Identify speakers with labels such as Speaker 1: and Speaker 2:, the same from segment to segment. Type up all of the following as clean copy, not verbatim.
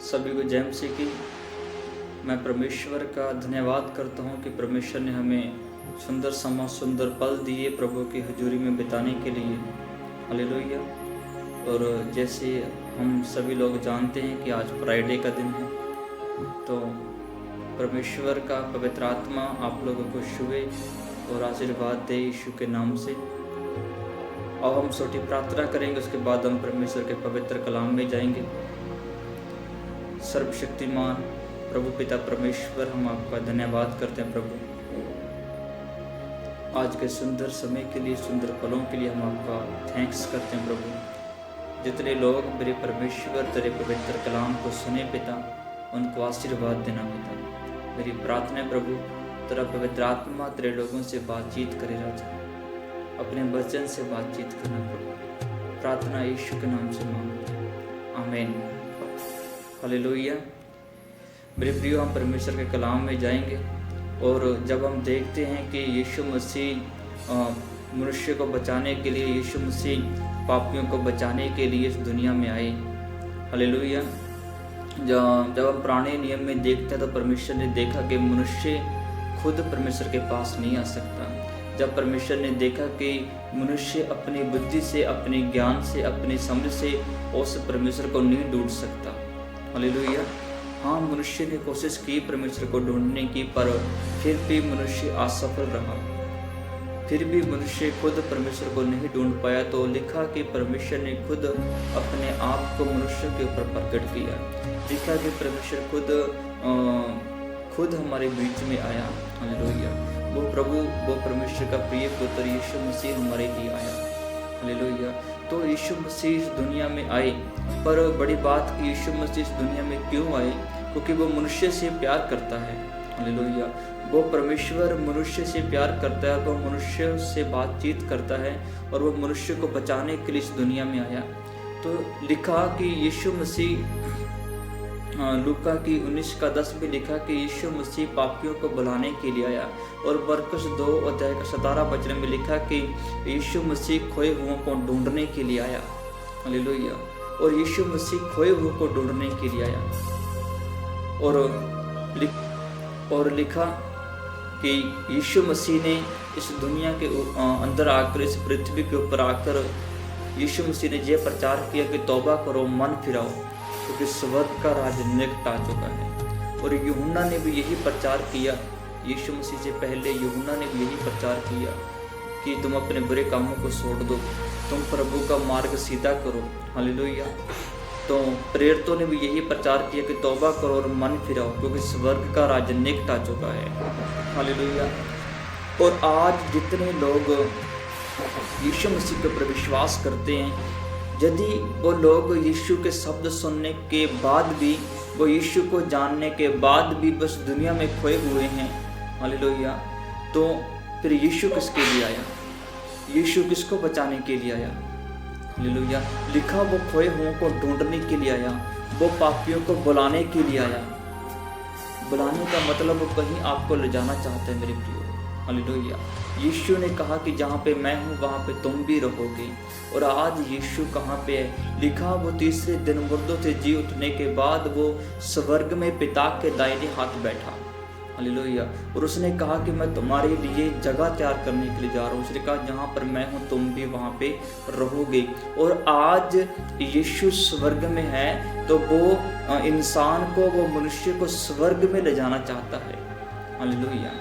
Speaker 1: सभी को जय मसीह की। मैं परमेश्वर का धन्यवाद करता हूँ कि परमेश्वर ने हमें सुंदर समय सुंदर पल दिए प्रभु की हजूरी में बिताने के लिए। हालेलुया। और जैसे हम सभी लोग जानते हैं कि आज फ्राइडे का दिन है, तो परमेश्वर का पवित्र आत्मा आप लोगों को छुए और आशीर्वाद दे यीशु के नाम से। अब हम छोटी प्रार्थना करेंगे, उसके बाद हम परमेश्वर के पवित्र कलाम में जाएंगे। सर्वशक्तिमान प्रभु पिता परमेश्वर, हम आपका धन्यवाद करते हैं प्रभु, आज के सुंदर समय के लिए, सुंदर पलों के लिए हम आपका थैंक्स करते हैं प्रभु। जितने लोग मेरे परमेश्वर तेरे पवित्र कलाम को सुने पिता, उनको आशीर्वाद देना पिता। मेरी प्रार्थना है प्रभु, तेरा पवित्र आत्मा तेरे लोगों से बातचीत करे राजा, अपने वचन से बातचीत करना प्रभु। प्रार्थना यीशु के नाम से मांगते हैं, आमीन। हालेलुया। मेरे प्रियो, हम परमेश्वर के कलाम में जाएंगे और जब हम देखते हैं कि यीशु मसीह मनुष्य को बचाने के लिए, यीशु मसीह पापियों को बचाने के लिए इस दुनिया में आए। हालेलुया। जब हम पुराने नियम में देखते हैं तो परमेश्वर ने देखा कि मनुष्य खुद परमेश्वर के पास नहीं आ सकता। जब परमेश्वर ने देखा कि मनुष्य अपनी बुद्धि से, अपने ज्ञान से, अपनी समझ से उस परमेश्वर को नहीं ढूंढ सकता। हालेलुया। हाँ, मनुष्य ने कोशिश की परमेश्वर को ढूंढने की, पर फिर भी मनुष्य असफल रहा। फिर भी मनुष्य खुद परमेश्वर को नहीं ढूंढ पाया, तो लिखा कि परमेश्वर ने खुद अपने आप को मनुष्य के ऊपर प्रकट किया। लिखा कि परमेश्वर खुद हमारे बीच में आया। हालेलुया। वो प्रभु, वो परमेश्वर का प्रिय पुत्र यीशु मसीह हमारे लिए आया। हालेलुया। तो यीशु मसीह इस दुनिया में आए, पर बड़ी बात कि यीशु मसीह इस दुनिया में क्यों आए? क्योंकि वो मनुष्य से प्यार करता है। हालेलुया। वो परमेश्वर मनुष्य से प्यार करता है, वो मनुष्य से बातचीत करता है और वो मनुष्य को बचाने के लिए इस दुनिया में आया। तो लिखा कि यीशु मसीह, लूका की 19:10 में लिखा कि यीशु मसीह पापियों को बुलाने के लिए आया। और मरकुस 2:17 में लिखा कि यीशु मसीह खोए हुओं को ढूंढने के लिए आया। हालेलुया। और यीशु मसीह खोए हुओं को ढूंढने के लिए आया। और लिखा कि यीशु मसीह ने इस दुनिया के अंदर आकर, इस पृथ्वी के ऊपर आकर यीशु मसीह ने यह प्रचार किया कि तौबा करो, मन फिराओ, क्योंकि स्वर्ग का राज निकट आ चुका है। और यूहन्ना ने भी यही प्रचार किया। यीशु मसीह से पहले यूहन्ना ने भी यही प्रचार किया कि तुम अपने बुरे कामों को छोड़ दो, तुम प्रभु का मार्ग सीधा करो। हालेलुया। तो प्रेरितों ने भी यही प्रचार किया कि तौबा करो और मन फिराओ, क्योंकि स्वर्ग का राज निकट आ चुका है। हालेलुया। और आज जितने लोग यीशु मसीह के ऊपर विश्वास करते हैं, यदि वो लोग यीशु के शब्द सुनने के बाद भी, वो यीशु को जानने के बाद भी बस दुनिया में खोए हुए हैं, हालेलुया, तो फिर यीशु किसके लिए आया? यीशु किसको बचाने के लिए आया? हालेलुया। लिखा वो खोए हुओं को ढूंढने के लिए आया, वो पापियों को बुलाने के लिए आया। बुलाने का मतलब वो कहीं आपको ले जाना चाहता है मेरे प्रियो। हालेलुया। यीशु ने कहा कि जहाँ पे मैं हूँ वहाँ पे तुम भी रहोगे। और आज यीशु कहाँ पे है? लिखा वो तीसरे दिन मुर्दों से जी उठने के बाद वो स्वर्ग में पिता के दाहिने हाथ बैठा। हालेलुया। और उसने कहा कि मैं तुम्हारे लिए जगह तैयार करने के लिए जा रहा हूँ। उसने कहा जहाँ पर मैं हूँ तुम भी वहाँ पे रहोगे। और आज यीशु स्वर्ग में है, तो वो इंसान को, वो मनुष्य को स्वर्ग में ले जाना चाहता है। हालेलुया।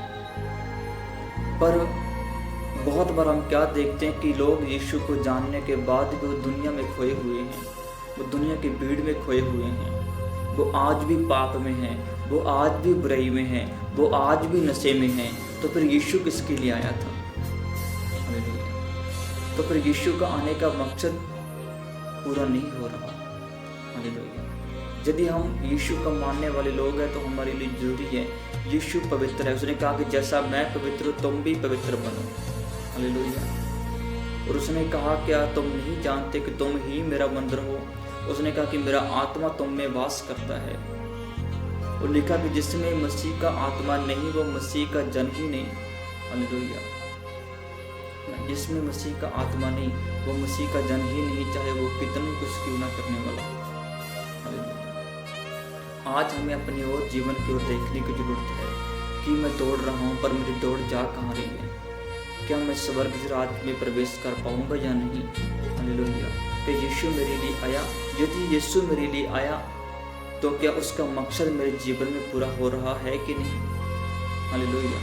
Speaker 1: पर बहुत बार हम क्या देखते हैं कि लोग यीशु को जानने के बाद भी वो दुनिया में खोए हुए हैं, वो दुनिया की भीड़ में खोए हुए हैं, वो आज भी पाप में हैं, वो आज भी बुराई में हैं, वो आज भी नशे में हैं। तो फिर यीशु किसके लिए आया था? हालेलुया। तो फिर यीशु का आने का मकसद पूरा नहीं हो रहा। हालेलुया। यदि हम यीशु का मानने वाले लोग हैं तो हमारे लिए जरूरी है, यीशु पवित्र है। उसने कहा कि जैसा मैं पवित्र हूँ तुम भी पवित्र बनो। हालेलुया। और उसने कहा क्या तुम नहीं जानते कि तुम ही मेरा मंदिर हो? उसने कहा कि मेरा आत्मा तुम में वास करता है। और लिखा कि जिसमें मसीह का आत्मा नहीं वो मसीह का जन ही नहीं। हालेलुया। जिसमें मसीह का आत्मा नहीं वो मसीह का जन ही नहीं, चाहे वो कितनी कुछ क्यों ना करने वाला। आज हमें अपनी ओर जीवन की ओर देखने की जरूरत है कि मैं दौड़ रहा हूँ पर मेरी दौड़ जा कहाँ रही है। क्या मैं स्वर्ग राज्य में प्रवेश कर पाऊंगा या नहीं। हालेलुया। कि यीशु मेरे लिए आया, यदि यीशु मेरे लिए आया तो क्या उसका मकसद मेरे जीवन में पूरा हो रहा है कि नहीं। हालेलुया।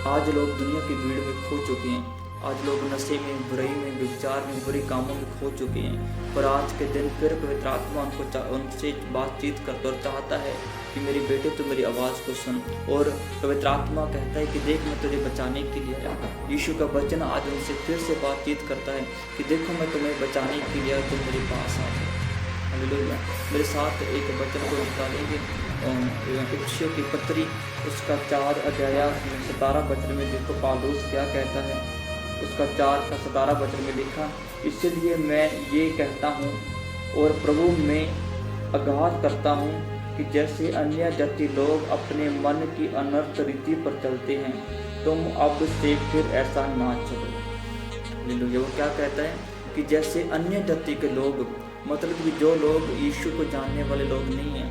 Speaker 1: आज लोग दुनिया की भीड़ में खो चुके हैं, आज लोग नशे में, बुराई में, विचार में, बुरे कामों में खो चुके हैं। पर आज के दिन फिर पवित्र आत्मा उनसे बातचीत करता और चाहता है कि मेरे बेटे तो मेरी आवाज़ को सुन। और पवित्र आत्मा कहता है कि देख मैं तुझे बचाने के लिए आया। यीशु का वचन आज उनसे फिर से बातचीत करता है कि देखो मैं तुम्हें बचाने के लिए तुम मेरे पास आ जाओ। हालेलुया। मेरे साथ एक वचन को निकालेंगे, इफिसियों की पत्री उसका 4 अध्याय 17 वचन में देखो पौलुस क्या कहता है। उसका 4 का 17 वचन में लिखा, इसलिए मैं ये कहता हूँ और प्रभु में आगाह करता हूँ कि जैसे अन्य जाति लोग अपने मन की अनर्थ रीति पर चलते हैं, तुम अब से फिर ऐसा ना चलो। हालेलुया। वो क्या कहता है कि जैसे अन्य जाति के लोग, मतलब कि जो लोग यीशु को जानने वाले लोग नहीं हैं,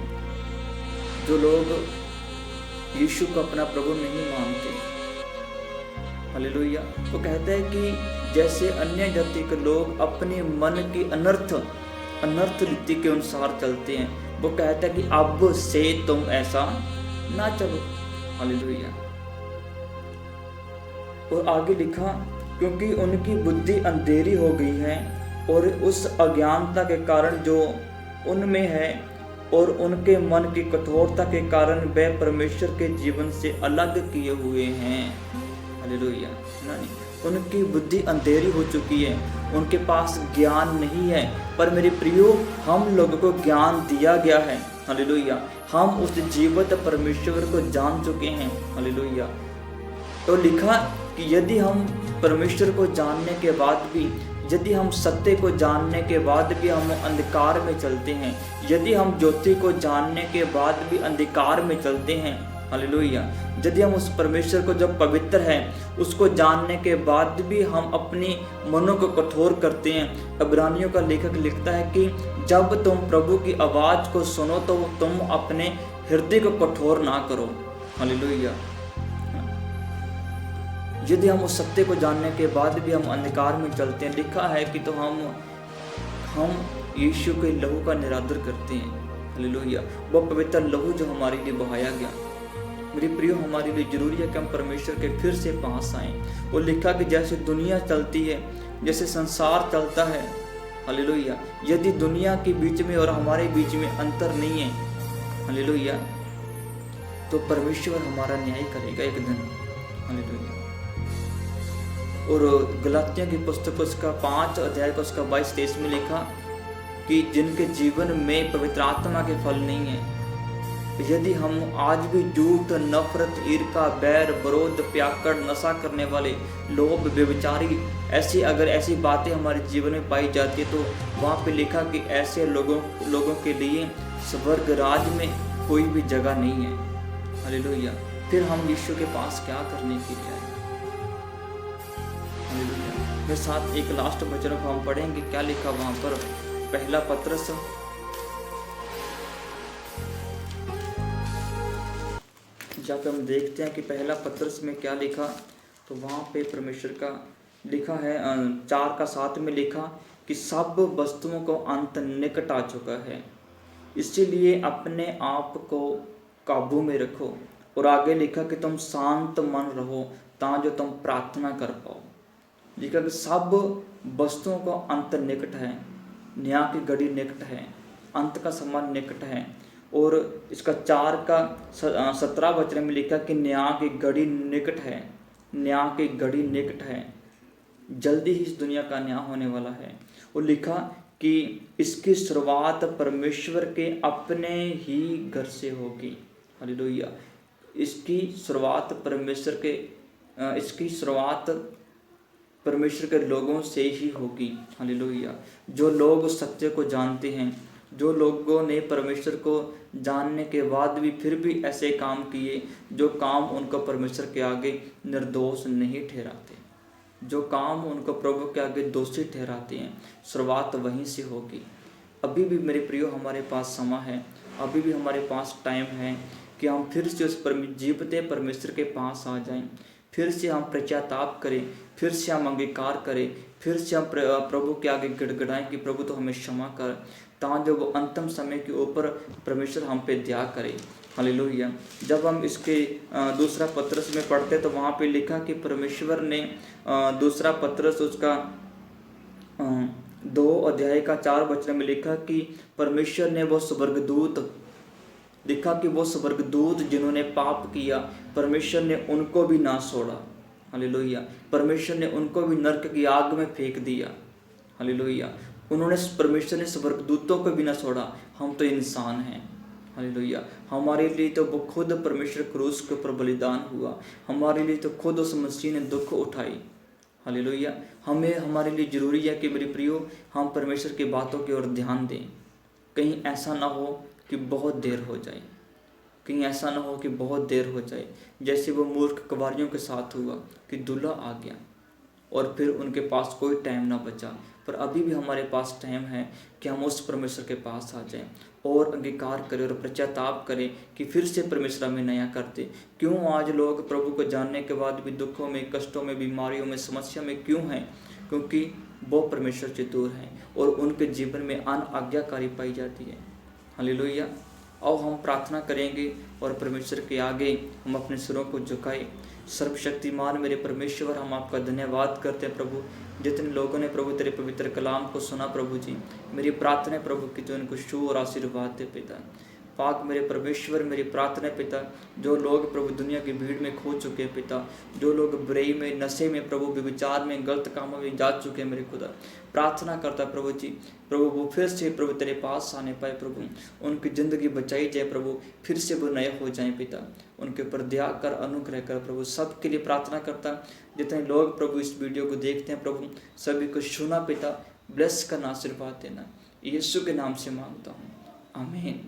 Speaker 1: जो लोग यीशु को अपना प्रभु नहीं मानते। हालेलुया। वो कहता है कि जैसे अन्य जाति के लोग अपने मन की अनर्थ रीति के अनुसार चलते हैं, वो कहता है कि अब से तुम ऐसा ना चलो। हालेलुया। और आगे लिखा, क्योंकि उनकी बुद्धि अंधेरी हो गई है और उस अज्ञानता के कारण जो उनमें है और उनके मन की कठोरता के कारण वे परमेश्वर के जीवन से अलग किए हुए हैं। हालेलुया। उनकी बुद्धि अंधेरी हो चुकी है, उनके पास ज्ञान नहीं है। पर मेरे प्रियो, हम लोगों को ज्ञान दिया गया है। हालेलुया। हम उस जीवित परमेश्वर को जान चुके हैं। हालेलुया। तो लिखा कि यदि हम परमेश्वर को जानने के बाद भी, यदि हम सत्य को जानने के बाद भी हम अंधकार में चलते हैं, यदि हम ज्योति को जानने के बाद भी अंधकार में चलते हैं। हालेलुया। यदि हम उस परमेश्वर को जो पवित्र है उसको जानने के बाद भी हम अपनी मनों को कठोर करते हैं। इब्रानियों का लेखक लिखता है कि जब तुम प्रभु की आवाज़ को सुनो तो तुम अपने हृदय को कठोर ना करो। हालेलुया। यदि हम उस सत्य को जानने के बाद भी हम अंधकार में चलते हैं, लिखा है कि तो हम यीशु के लहू का निरादर करते हैं। हालेलुया। वो पवित्र लहू जो हमारे लिए बहाया गया, मेरे प्रियो, हमारे लिए जरूरी है कि हम परमेश्वर के फिर से पास आएं। और लिखा कि जैसे दुनिया चलती है, जैसे संसार चलता है। हालेलुया। यदि दुनिया के बीच में और हमारे बीच में अंतर नहीं है, हालेलुया, तो परमेश्वर हमारा न्याय करेगा एक दिन। हालेलुया। और गलातियों की पुस्तक उसका 5 अध्याय का उसका 22-23 में लिखा कि जिनके जीवन में पवित्र आत्मा के फल नहीं है, यदि हम आज भी झूठ, नफरत, ईर्ष्या, बैर, विरोध, प्याकड़, नशा करने वाले, लोभ, व्यभिचारी, ऐसी बातें हमारे जीवन में पाई जाती है, तो वहाँ पे लिखा कि ऐसे लोगों के लिए स्वर्ग राज में कोई भी जगह नहीं है। हालेलुया। फिर हम यीशु के पास क्या करने के लिए आए। हालेलुया। मेरे साथ एक लास्ट वचन को हम पढ़ेंगे, क्या लिखा वहाँ पर। पहला पत्रस जहाँ पे हम देखते हैं कि पहला पत्रस में क्या लिखा, तो वहाँ पे परमेश्वर का लिखा है 4 का 7 में लिखा कि सब वस्तुओं को अंत निकट आ चुका है, इसीलिए अपने आप को काबू में रखो। और आगे लिखा कि तुम शांत मन रहो ताकि जो तुम प्रार्थना कर पाओ। लिखा कि सब वस्तुओं को अंत निकट है, न्याय की घड़ी निकट है, अंत का समय निकट है। और इसका 4 का 17 वचन में लिखा कि न्याय की घड़ी निकट है, न्याय की घड़ी निकट है, जल्दी ही इस दुनिया का न्याय होने वाला है। और लिखा कि इसकी शुरुआत परमेश्वर के अपने ही घर से होगी। हालेलुया। इसकी शुरुआत परमेश्वर के लोगों से ही होगी। हालेलुया। जो लोग सत्य को जानते हैं, जो लोगों ने परमेश्वर को जानने के बाद भी फिर भी ऐसे काम किए जो काम उनको परमेश्वर के आगे निर्दोष नहीं ठहराते, जो काम उनको प्रभु के आगे दोषी ठहराते हैं, शुरुआत वहीं से होगी। अभी भी मेरे प्रियो हमारे पास समय है, अभी भी हमारे पास टाइम है कि हम फिर से उस जीवते परमेश्वर के पास आ जाएं, फिर से हम पश्चाताप करें, फिर से हम अंगीकार करें, फिर से हम प्रभु के आगे गिड़गिड़ाएं कि प्रभु तो हमें क्षमा कर, ताकि वो अंतिम समय के ऊपर परमेश्वर हम पे दया करे। हालेलुया। जब हम इसके दूसरा पत्रस में पढ़ते तो वहाँ पे लिखा कि परमेश्वर ने दूसरा पत्रस उसका 2 अध्याय का 4 वचन में लिखा कि परमेश्वर ने वो स्वर्गदूत लिखा कि वो स्वर्गदूत जिन्होंने पाप किया, परमेश्वर ने उनको भी ना छोड़ा। हालेलुया। परमेश्वर ने उनको भी नरक की आग में फेंक दिया। हालेलुया। परमेश्वर ने स्वर्गदूतों को भी ना छोड़ा। हम तो इंसान हैं। हालेलुया। हमारे लिए तो वो खुद परमेश्वर क्रूस के ऊपर बलिदान हुआ, हमारे लिए तो खुद उस मसीह ने दुख उठाई। हालेलुया। हमारे लिए ज़रूरी है कि मेरे प्रियो, हम परमेश्वर की बातों की ओर ध्यान दें। कहीं ऐसा ना हो कि बहुत देर हो जाए, कहीं ऐसा ना हो कि बहुत देर हो जाए, जैसे वो मूर्ख कुंवारियों के साथ हुआ कि दूल्हा आ गया और फिर उनके पास कोई टाइम ना बचा। पर अभी भी हमारे पास टाइम है कि हम उस परमेश्वर के पास आ जाएं और अंगीकार करें और पश्चाताप करें कि फिर से परमेश्वर हमें नया करते। क्यों आज लोग प्रभु को जानने के बाद भी दुखों में, कष्टों में, बीमारियों में, समस्या में क्यों हैं? क्योंकि वो परमेश्वर से दूर हैं और उनके जीवन में अनाज्ञाकारी पाई जाती है। हालेलुया। आओ हम प्रार्थना करेंगे और परमेश्वर के आगे हम अपने सिरों को झुकाए। सर्वशक्तिमान मेरे परमेश्वर, हम आपका धन्यवाद करते हैं प्रभु, जितने लोगों ने प्रभु तेरे पवित्र कलाम को सुना प्रभु जी, मेरी प्रार्थना है प्रभु कि तू इनको शुभ और आशीर्वाद दे पिता। पाक मेरे परमेश्वर, मेरी प्रार्थना पिता, जो लोग प्रभु दुनिया की भीड़ में खो चुके हैं पिता, जो लोग बुराई में, नशे में, प्रभु विचार में, गलत कामों में जा चुके हैं मेरे खुदा, प्रार्थना करता प्रभु जी, प्रभु वो फिर से प्रभु तेरे पास आने पाए प्रभु, उनकी ज़िंदगी बचाई जाए प्रभु, फिर से वो नए हो जाएं पिता, उनके ऊपर दया कर, अनुग्रह कर प्रभु। सबके लिए प्रार्थना करता, जितने लोग प्रभु इस वीडियो को देखते हैं प्रभु, सभी को सुना पिता, ब्लेस करना, आशीर्वाद देना, यीशु के नाम से मांगता हूँ, आमीन।